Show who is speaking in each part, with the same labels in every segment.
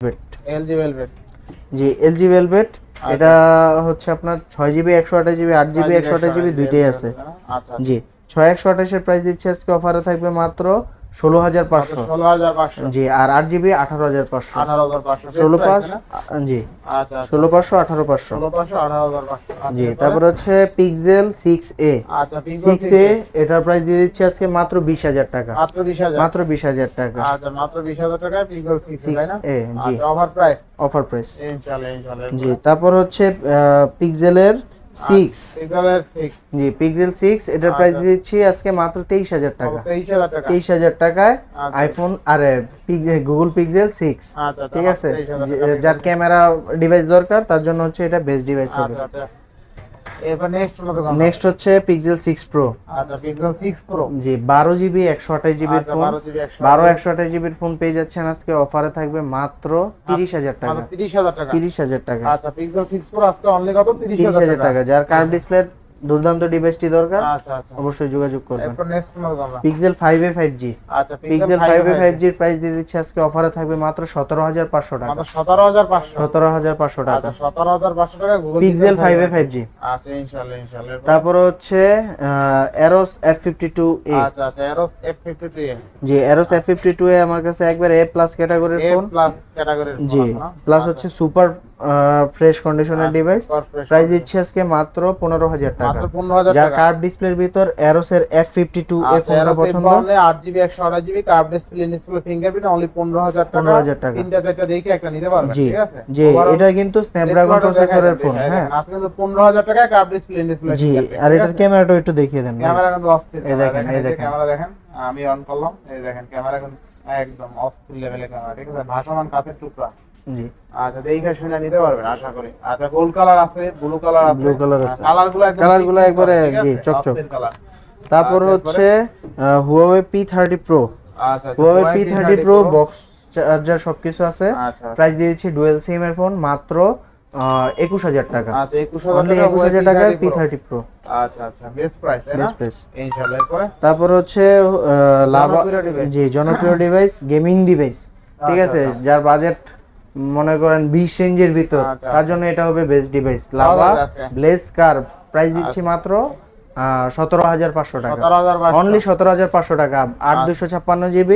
Speaker 1: LG Velvet.
Speaker 2: জি LG Velvet, এটা হচ্ছে আপনার 6GB 128GB 8GB 128GB দুইটাই আছে।
Speaker 1: আচ্ছা
Speaker 2: জি 6 128 এর প্রাইস দিচ্ছে আজকে অফারে থাকবে মাত্র 16500।
Speaker 1: 16500
Speaker 2: জি আর 8GB 18500।
Speaker 1: 18500
Speaker 2: 16500 জি
Speaker 1: আচ্ছা
Speaker 2: 16500 18500
Speaker 1: 16500 18500
Speaker 2: জি তারপর হচ্ছে পিক্সেল 6a।
Speaker 1: আচ্ছা পিক্সেল
Speaker 2: 6a এটার প্রাইস দিয়ে দিচ্ছে আজকে মাত্র 20000 টাকা।
Speaker 1: মাত্র 20000,
Speaker 2: মাত্র 20000 টাকা।
Speaker 1: আচ্ছা মাত্র 20000 টাকায় পিক্সেল 6a তাই না?
Speaker 2: জি
Speaker 1: আচ্ছা অফার প্রাইস,
Speaker 2: অফার প্রাইস
Speaker 1: ইনশাআল্লাহ।
Speaker 2: জি তারপর হচ্ছে পিক্সেলের 6,
Speaker 1: পিক্সেলের 6
Speaker 2: জি পিক্সেল 6 এটার প্রাইস দিচ্ছি আজকে মাত্র 23000 টাকা।
Speaker 1: 23000 টাকা,
Speaker 2: 23000 টাকায় আইফোন আরে গুগল পিক্সেল 6।
Speaker 1: আচ্ছা
Speaker 2: ঠিক আছে, যার ক্যামেরা ডিভাইস দরকার তার জন্য হচ্ছে এটা বেস্ট ডিভাইস হবে।
Speaker 1: আচ্ছা এরপর
Speaker 2: নেক্সট হচ্ছে পিক্সেল 6 প্রো।
Speaker 1: আচ্ছা পিক্সেল 6 প্রো
Speaker 2: জি 12GB 128GB এর ফোন, 12 128GB এর ফোন পেয়ে যাচ্ছেন আজকে অফারে থাকবে মাত্র 30000 টাকা।
Speaker 1: মাত্র 30000 টাকা,
Speaker 2: 30000 টাকা।
Speaker 1: আচ্ছা পিক্সেল 6 প্রো আজকে অনলি কত?
Speaker 2: 30000 টাকা। যার কার্ভ ডিসপ্লে দুর্দান্ত ডিভাইসটি দরকার
Speaker 1: আচ্ছা
Speaker 2: অবশ্যই যোগাযোগ করবেন।
Speaker 1: এরপর নেক্সট মডেল আমরা
Speaker 2: পিক্সেল 5a 5G।
Speaker 1: আচ্ছা
Speaker 2: পিক্সেল 5a 5G এর প্রাইস দিয়ে দিচ্ছে আজকে অফারে থাকবে মাত্র 17500 টাকা।
Speaker 1: মাত্র 17500,
Speaker 2: 17500 টাকা।
Speaker 1: আচ্ছা 17500 টাকা গুগল
Speaker 2: পিক্সেল 5a 5G।
Speaker 1: আচ্ছা ইনশাআল্লাহ।
Speaker 2: তারপর হচ্ছে এরোস F52a।
Speaker 1: আচ্ছা এরোস F52a।
Speaker 2: জি এরোস F52a আমার কাছে একবার A+ ক্যাটাগরির ফোন,
Speaker 1: ক্যাটাগরির ফোন।
Speaker 2: জি প্লাস হচ্ছে সুপার ফ্রেশ কন্ডিশনের ডিভাইস। প্রাইস দিচ্ছে আজকে মাত্র 15000 টাকা।
Speaker 1: মাত্র 15000
Speaker 2: যার
Speaker 1: টাকা।
Speaker 2: কার্ভ ডিসপ্লের ভিতর এরোসের F52a ফোনটা পছন্দ,
Speaker 1: 8GB 128GB curve display fingerprint only 15000 টাকা।
Speaker 2: 15000 টাকা।
Speaker 1: তিনটা চারটা দেখে একটা নিতে পারবেন,
Speaker 2: জি
Speaker 1: ঠিক আছে?
Speaker 2: জি এটা কিন্তু স্ন্যাপড্রাগন প্রসেসরের ফোন। হ্যাঁ
Speaker 1: আজকে কিন্তু 15000 টাকা কার্ভ ডিসপ্লে
Speaker 2: জি আর এটার ক্যামেরাটা একটু দেখিয়ে দেন।
Speaker 1: ক্যামেরা কিন্তু অস্থির,
Speaker 2: এই দেখেন
Speaker 1: ক্যামেরা দেখেন, আমি অন করলাম, এই দেখেন ক্যামেরা কিন্তু একদম অস্থির লেভেলের ক্যামেরা, ঠিক আছে? ভাসমান কাঁচের টুকরা।
Speaker 2: জি
Speaker 1: আচ্ছা দেখে শুনে নিতে পারবেন আশা করি। আচ্ছা গোল্ড কালার আছে, ব্লু কালার আছে, কালারগুলো
Speaker 2: একবারে জি চকচক।
Speaker 1: কালার।
Speaker 2: তারপর হচ্ছে Huawei P30 Pro।
Speaker 1: আচ্ছা
Speaker 2: Huawei P30 Pro box charger সবকিছু আছে।
Speaker 1: আচ্ছা
Speaker 2: প্রাইস দিয়েছি ডুয়াল সিম এর ফোন মাত্র 21000 টাকা।
Speaker 1: আচ্ছা 21000
Speaker 2: টাকায় P30 Pro।
Speaker 1: আচ্ছা বেস্ট প্রাইস তাই না?
Speaker 2: বেস্ট প্রাইস
Speaker 1: ইনশাআল্লাহ। এরপর
Speaker 2: তারপর হচ্ছে লাভা, জি জনপ্রিয় ডিভাইস, গেমিং ডিভাইস, ঠিক আছে? যার বাজেট মনে করেন 20 রেঞ্জের ভিতর, তার জন্য এটা হবে best device. Lava bless curve price দিচ্ছি মাত্র 17500 টাকা। অনলি 17500 টাকা। 8256GB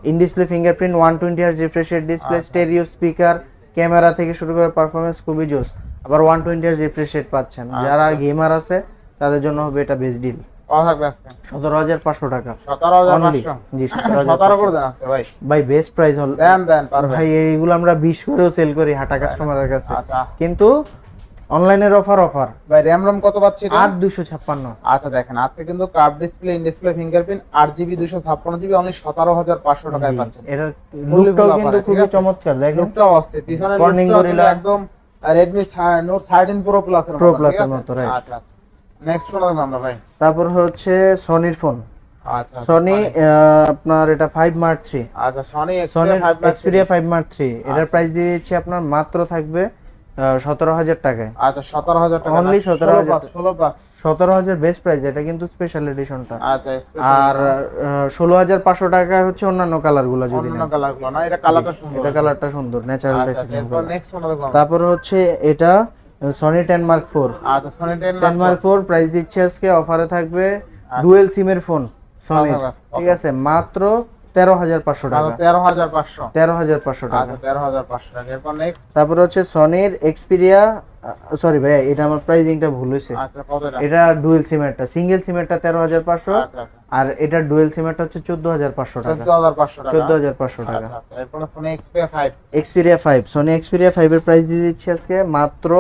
Speaker 2: in display fingerprint, 120Hz refresh rate display, stereo speaker, camera থেকে শুরু করে পারফরম্যান্স খুবই জোস। আবার 120Hz রিফ্রেশ রেট পাচ্ছেন। যারা গেমার আছে তাদের জন্য হবে এটা বেস্ট ডিল। 17500 টাকা।
Speaker 1: 17500
Speaker 2: জি
Speaker 1: 17 করে দেন আজকে ভাই।
Speaker 2: ভাই বেস্ট প্রাইস হল
Speaker 1: দেন পারবেন
Speaker 2: ভাই। এইগুলো আমরা 20 করেও সেল করি হাটা কাস্টমারের কাছে।
Speaker 1: আচ্ছা
Speaker 2: কিন্তু অনলাইনের অফার
Speaker 1: ভাই। র‍্যাম কত পাচ্ছি এটা?
Speaker 2: 8256।
Speaker 1: আচ্ছা দেখেন আজকে কিন্তু curve display, in display fingerprint 8GB 256GB only 17500 টাকায় পাচ্ছেন।
Speaker 2: এর লুকটাও কিন্তু খুবই চমৎকার, দেখেন
Speaker 1: লুকটাও অস্থির। পিছনের লুকটা একদম Redmi Note 13 Pro Plus এর
Speaker 2: মতো, রাইট?
Speaker 1: আচ্ছা নেক্সট কোন দেখব আমরা ভাই?
Speaker 2: তারপর হচ্ছে সনির ফোন।
Speaker 1: আচ্ছা
Speaker 2: সনি আপনার এটা 5 Mark 3।
Speaker 1: আচ্ছা সনি
Speaker 2: Xperia 5 Mark 3 এটার প্রাইস দিয়ে দিচ্ছি আপনার মাত্র থাকবে 17000 টাকায়।
Speaker 1: আচ্ছা 17000 টাকা।
Speaker 2: Only 17000
Speaker 1: 16 plus
Speaker 2: 17000 best price. এটা কিন্তু স্পেশাল এডিশনটা।
Speaker 1: আচ্ছা
Speaker 2: আর 16500 টাকায় হচ্ছে অন্যান্য কালারগুলো যদি
Speaker 1: অন্য কালারগুলো না, এটা কালারটা সুন্দর,
Speaker 2: এটা কালারটা সুন্দর ন্যাচারাল টাইপ।
Speaker 1: আচ্ছা এরপর নেক্সট কোন দেখব?
Speaker 2: তারপর হচ্ছে এটা সনি 10 Mark 4।
Speaker 1: আচ্ছা সনি
Speaker 2: 10 Mark 4 প্রাইস দিচ্ছে আজকে অফারে থাকবে ডুয়াল সিমের ফোন সনি, ঠিক আছে? মাত্র 13500 টাকা। 13500 টাকা।
Speaker 1: আচ্ছা 13500 টাকা। এরপর নেক্সট
Speaker 2: তারপর হচ্ছে সনির Xperia, সরি ভাই এটা আমার প্রাইসিংটা ভুল হয়েছে।
Speaker 1: আচ্ছা কতটা?
Speaker 2: এটা ডুয়াল সিমেরটা, সিঙ্গেল সিমেরটা 13500।
Speaker 1: আচ্ছা
Speaker 2: আর এটা ডুয়াল সিমেরটা হচ্ছে 14500 টাকা। 14500 টাকা।
Speaker 1: আচ্ছা এরপর Sony Xperia 5।
Speaker 2: Xperia 5, Sony Xperia 5 এর প্রাইস দিয়ে দিচ্ছি আজকে মাত্র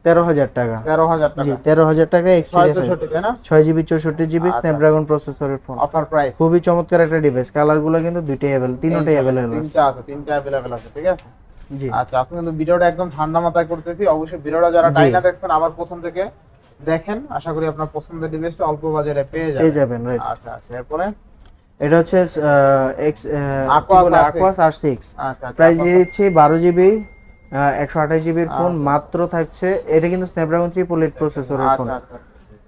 Speaker 2: 13000 টাকা।
Speaker 1: 13000 টাকা।
Speaker 2: জি 13000 টাকা। Xperia
Speaker 1: 664 তাই না?
Speaker 2: 6GB 64GB স্ন্যাপড্রাগন প্রসেসরের ফোন।
Speaker 1: Offer price.
Speaker 2: খুবই চমৎকার একটা ডিভাইস। কালারগুলো কিন্তু দুইটাই अवेलेबल, তিনটাই अवेलेबल আছে।
Speaker 1: তিনটা अवेलेबल আছে, ঠিক আছে?
Speaker 2: জি
Speaker 1: আচ্ছা আজকে কিন্তু ভিডিওটা একদম ঠান্ডা মাথায় করতেছি। অবশ্যই ভিডিওটা যারা টাইনা দেখছেন আবার প্রথম থেকে দেখেন, আশা করি আপনার পছন্দের ডিভাইসটা অল্প বাজারে পেয়ে যাবেন,
Speaker 2: রাইট?
Speaker 1: আচ্ছা এরপরে
Speaker 2: এটা হচ্ছে Aquas R6।
Speaker 1: আচ্ছা
Speaker 2: প্রাইস দিয়ে দিচ্ছি 12GB 128GB এর ফোন মাত্র থাকছে। এটা কিন্তু স্ন্যাপড্রাগন 388 প্রসেসরের ফোন।
Speaker 1: আচ্ছা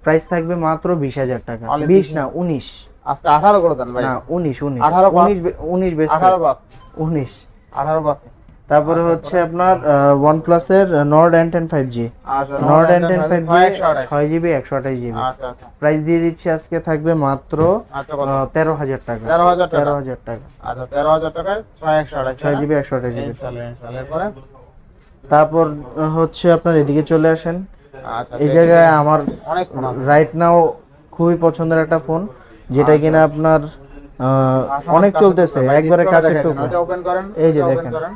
Speaker 2: প্রাইস থাকবে মাত্র 20000 টাকা। 20 না 19,
Speaker 1: আজকে 18 করে দেন ভাই।
Speaker 2: না 19
Speaker 1: 18
Speaker 2: বেস্ট
Speaker 1: 18 বাস
Speaker 2: 19।
Speaker 1: 18 বাস
Speaker 2: তারপরে হচ্ছে আপনার OnePlus এর Nord N10 5G
Speaker 1: আচ্ছা
Speaker 2: Nord N10 5G 6GB 128GB
Speaker 1: আচ্ছা আচ্ছা
Speaker 2: প্রাইস দিয়ে দিচ্ছি আজকে থাকবে মাত্র
Speaker 1: আচ্ছা কত
Speaker 2: 13000 টাকা
Speaker 1: 13000
Speaker 2: টাকা
Speaker 1: আচ্ছা 13000 টাকায়
Speaker 2: 6GB 128GB
Speaker 1: ইনশাআল্লাহ ইনশাআল্লাহ এরপরে
Speaker 2: তারপর হচ্ছে আপনার এদিকে চলে আসেন
Speaker 1: আচ্ছা
Speaker 2: এই জায়গায় আমার
Speaker 1: অনেক ফোন আছে
Speaker 2: রাইট নাও খুবই পছন্দের একটা ফোন যেটা কিনা আপনার অনেক চলতেছে একবারে কাছে টুকরো
Speaker 1: এটা ওপেন করেন
Speaker 2: এই যে
Speaker 1: এটা open
Speaker 2: দেখেন।
Speaker 1: করেন।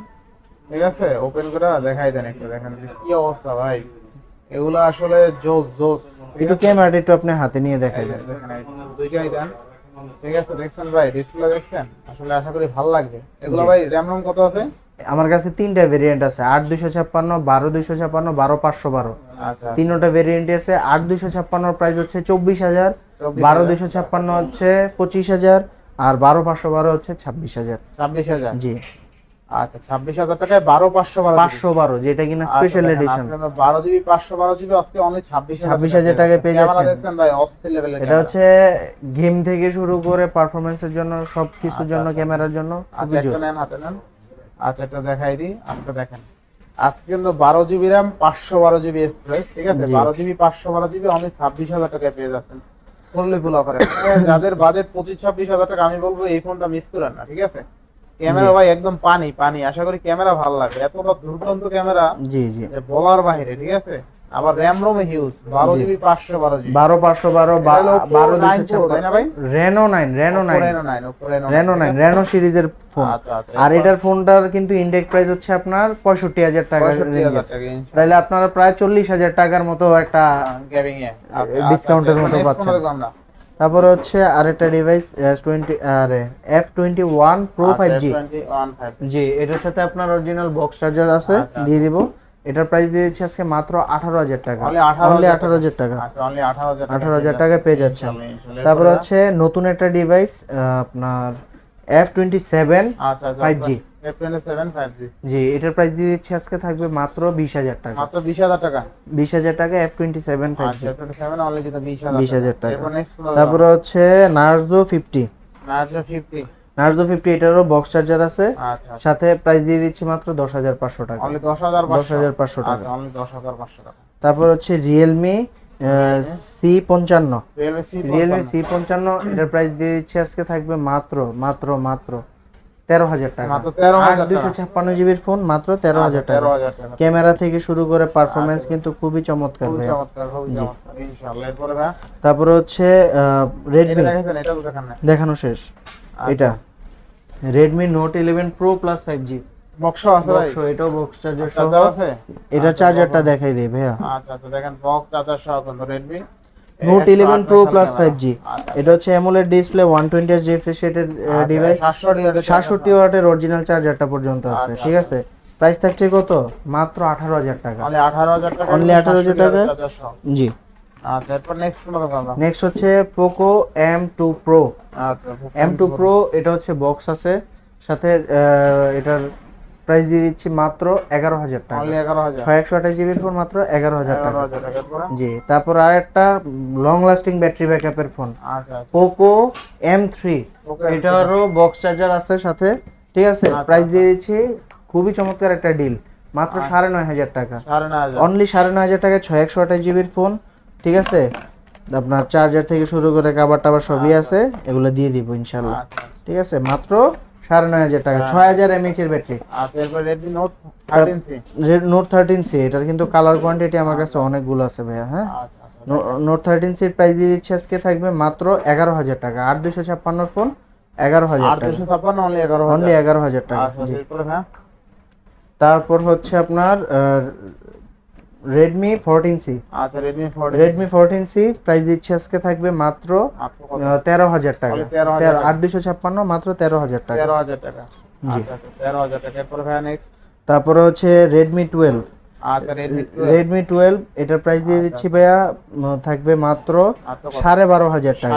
Speaker 1: ঠিক আছে ওপেন করে দেখাই দেন একটু দেখেন যে কি অবস্থা ভাই এগুলো আসলে জোস জোস ঠিক
Speaker 2: একটু
Speaker 1: আছে
Speaker 2: ক্যামেরাটা একটু আপনি হাতে নিয়ে দেখাই দেন
Speaker 1: দেখেন এই দুইটাই দেন ঠিক আছে দেখছেন ভাই ডিসপ্লে দেখছেন আসলে আশা করি ভালো লাগবে এগুলো ভাই র‍্যাম রম কত আছে
Speaker 2: আমার কাছে তিনটা ভেরিয়েন্ট আছে 8256 12256 12512
Speaker 1: আচ্ছা
Speaker 2: তিনটা ভেরিয়েন্ট আছে 8256 এর প্রাইস হচ্ছে 24000 12256 হচ্ছে 25000 আর 12512 হচ্ছে 26000
Speaker 1: 26000
Speaker 2: জি
Speaker 1: আচ্ছা 26000 টাকায় 12512
Speaker 2: 512 যেটা কিনা স্পেশাল এডিশন
Speaker 1: 12 জিবি 512 জিবি আজকে অনলি
Speaker 2: 26000 টাকায় পেয়ে যাচ্ছেন
Speaker 1: দেখছেন ভাই অস্থির লেভেলের
Speaker 2: এটা হচ্ছে গেম থেকে শুরু করে পারফরম্যান্সের জন্য সবকিছুর জন্য ক্যামেরার জন্য
Speaker 1: আচ্ছা একটা নেন হাতে নেন আচ্ছা একটা দেখাই দিই আজকে দেখেন আজকে কিন্তু 12 জিবি RAM 512 জিবি স্টোরেজ ঠিক আছে 12 জিবি 512 জিবি অনলি 26000 টাকায় পেয়ে যাচ্ছেন ফুললি ফুল অফারে যাদের বাজেট 25-26000 টাকা আমি বলবো এই ফোনটা মিস করেন না ঠিক আছে ক্যামেরা ভাই একদম পানি পানি আশা করি ক্যামেরা ভালো লাগবে এতটা দুর্দান্ত ক্যামেরা
Speaker 2: জি জি
Speaker 1: বলার বাইরে ঠিক আছে আবার RAM ROM huge 12 GB 512 GB
Speaker 2: 12512 12256
Speaker 1: তাই না ভাই
Speaker 2: Reno 9 Reno 9 Reno সিরিজের ফোন
Speaker 1: আচ্ছা আচ্ছা
Speaker 2: আর এটার ফোনটার কিন্তু ইনডেক্স প্রাইস হচ্ছে আপনার 65000 টাকা
Speaker 1: 65000 টাকা
Speaker 2: তাহলে আপনারা প্রায় 40000 টাকার মতো একটা
Speaker 1: গেমিং এ
Speaker 2: ডিসকাউন্টের মতো পাচ্ছেন
Speaker 1: আমরা
Speaker 2: তারপরে হচ্ছে আরেকটা ডিভাইস S20 আরে F21 Pro 5G জি এটার সাথে আপনার অরিজিনাল বক্স চার্জার আছে দিয়ে দিব এটার প্রাইস দিয়ে দিচ্ছি আজকে মাত্র 18000 টাকা অনলি 18000 টাকা
Speaker 1: আচ্ছা অনলি
Speaker 2: 18000 টাকা পেয়ে যাচ্ছেন তারপর হচ্ছে নতুন একটা ডিভাইস আপনার F27
Speaker 1: আচ্ছা
Speaker 2: 5G
Speaker 1: F27 5G
Speaker 2: জি এটার প্রাইস দিয়ে দিচ্ছি আজকে থাকবে মাত্র 20000 টাকা
Speaker 1: মাত্র 20000 টাকা
Speaker 2: 20000 টাকা F27 5G
Speaker 1: আচ্ছা F27 অনলি কিন্তু
Speaker 2: 20000 টাকা
Speaker 1: এরপর নেক্সট
Speaker 2: তারপর হচ্ছে Narzo 50 Narzo 50 এটারও বক্স চার্জার আছে
Speaker 1: আচ্ছা
Speaker 2: সাথে প্রাইস দিয়ে দিচ্ছি মাত্র 10500 টাকা
Speaker 1: অনলি 10500
Speaker 2: টাকা
Speaker 1: আচ্ছা অনলি 10500 টাকা
Speaker 2: তারপর হচ্ছে Realme C55 Realme C55 এটার প্রাইস দিয়ে দিচ্ছি আজকে থাকবে মাত্র 13000 টাকা
Speaker 1: মাত্র 13000
Speaker 2: 256 জিবির ফোন মাত্র 13000 টাকা
Speaker 1: 13000 টাকা
Speaker 2: ক্যামেরা থেকে শুরু করে পারফরম্যান্স কিন্তু খুবই চমৎকার
Speaker 1: খুবই
Speaker 2: ভাই
Speaker 1: চমৎকার ইনশাআল্লাহ এরপরে ভাই
Speaker 2: তারপর হচ্ছে Redmi
Speaker 1: দেখেছেন এটা তো দেখান না
Speaker 2: দেখানো শেষ এটা Redmi Note 11 Pro Plus 5G
Speaker 1: box আছে ভাই
Speaker 2: বক্স এটাও বক্স চার্জার সহ
Speaker 1: চার্জার আছে
Speaker 2: এটা চার্জারটা দেখাই দেই ভাইয়া
Speaker 1: আচ্ছা আচ্ছা দেখেন বক্স চার্জার সহ কিন্তু Redmi
Speaker 2: Note 11 Pro Plus 5G এটা হচ্ছে AMOLED ডিসপ্লে 120 Hz রিফ্রেশ রেটের ডিভাইস 67 ওয়াটের অরিজিনাল চার্জারটা পর্যন্ত আছে ঠিক আছে প্রাইস থাকছে কত মাত্র 18000 টাকা
Speaker 1: অনলি 18000 টাকা
Speaker 2: অনলি 18000 টাকা জি
Speaker 1: আচ্ছা এরপর নেক্সট কোনটা দেখাবো
Speaker 2: নেক্সট হচ্ছে Poco M2 Pro
Speaker 1: আচ্ছা
Speaker 2: M2 Pro এটা হচ্ছে বক্স আছে সাথে এটার প্রাইস দিয়ে দিচ্ছি মাত্র 11000 টাকা
Speaker 1: অনলি 11000
Speaker 2: 628 জিবির ফোন মাত্র 11000 টাকা
Speaker 1: 11000 টাকা পড়া
Speaker 2: জি তারপর আরেকটা লং লাস্টিং ব্যাটারি ব্যাকআপের ফোন
Speaker 1: আচ্ছা
Speaker 2: Poco M3 এটারও বক্স চার্জার আছে সাথে ঠিক আছে প্রাইস দিয়ে দিচ্ছি খুবই চমৎকার একটা ডিল মাত্র 9500 টাকা
Speaker 1: 9500
Speaker 2: অনলি 9500 টাকায় 628 জিবির ফোন ঠিক আছে আপনার চার্জার থেকে শুরু করে কভার টাবার সবই আছে এগুলো দিয়ে দিব ইনশাআল্লাহ ঠিক আছে মাত্র 9500 টাকা 6000 mAh এর ব্যাটারি
Speaker 1: আচ্ছা এরপর Redmi Note 13C
Speaker 2: Note 13C এটার কিন্তু কালার কোয়ান্টিটি আমার কাছে অনেকগুলো আছে ভাইয়া হ্যাঁ
Speaker 1: আচ্ছা আচ্ছা
Speaker 2: Note 13C এর প্রাইস দিয়ে দিচ্ছি আজকে থাকবে মাত্র 11000 টাকা 8256 এর ফোন 11000 টাকা
Speaker 1: 8256 অনলি 11000
Speaker 2: অনলি 11000 টাকা
Speaker 1: আচ্ছা এরপর হ্যাঁ
Speaker 2: তারপর হচ্ছে আপনার Redmi 14C
Speaker 1: আচ্ছা
Speaker 2: Redmi 14C প্রাইস দিচ্ছি আজকে থাকবে মাত্র 13000 টাকা 8256 মাত্র 13000 টাকা
Speaker 1: 13000 টাকা আচ্ছা 13000 টাকা এরপর ভাই নেক্সট
Speaker 2: তারপর হচ্ছে Redmi 12
Speaker 1: আচ্ছা
Speaker 2: Redmi 12 এটার প্রাইস দিয়ে দিচ্ছি ভাইয়া থাকবে মাত্র 12500 টাকা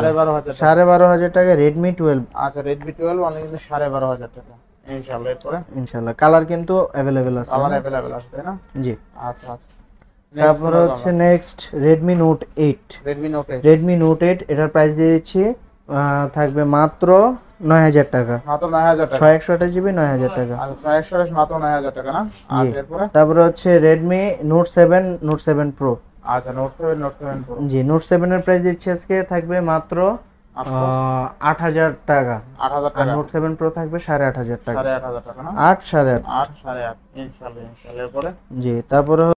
Speaker 2: 12500 টাকা Redmi 12
Speaker 1: আচ্ছা Redmi 12 অনলি কিন্তু 12500 টাকা ইনশাআল্লাহ এরপরে
Speaker 2: ইনশাআল্লাহ কালার কিন্তু अवेलेबल আছে
Speaker 1: কালার अवेलेबल আছে তাই না
Speaker 2: জি
Speaker 1: আচ্ছা আচ্ছা
Speaker 2: তারপর হচ্ছে next Redmi Note 8
Speaker 1: Redmi Note 8
Speaker 2: এটার প্রাইস দিয়ে দিচ্ছি থাকবে মাত্র 9,000 টাকা।
Speaker 1: মাত্র 9000 টাকা।
Speaker 2: 628 জিবি 9,000 টাকা।
Speaker 1: আর 628 মাত্র 9000 টাকা না? আচ্ছা এরপরে
Speaker 2: তারপরে হচ্ছে Redmi Note 7 Pro।
Speaker 1: আচ্ছা Note 7 Pro।
Speaker 2: জি Note 7 এর প্রাইস দিচ্ছি আজকে থাকবে মাত্র 8,000 টাকা।
Speaker 1: 8000
Speaker 2: আর
Speaker 1: টাকা।
Speaker 2: Note 7 Pro থাকবে 8,500 টাকা।
Speaker 1: 8500 টাকা না?
Speaker 2: 8 8.5।
Speaker 1: 8 8.5 ইনশাআল্লাহ ইনশাআল্লাহ। এরপরে
Speaker 2: জি তারপরে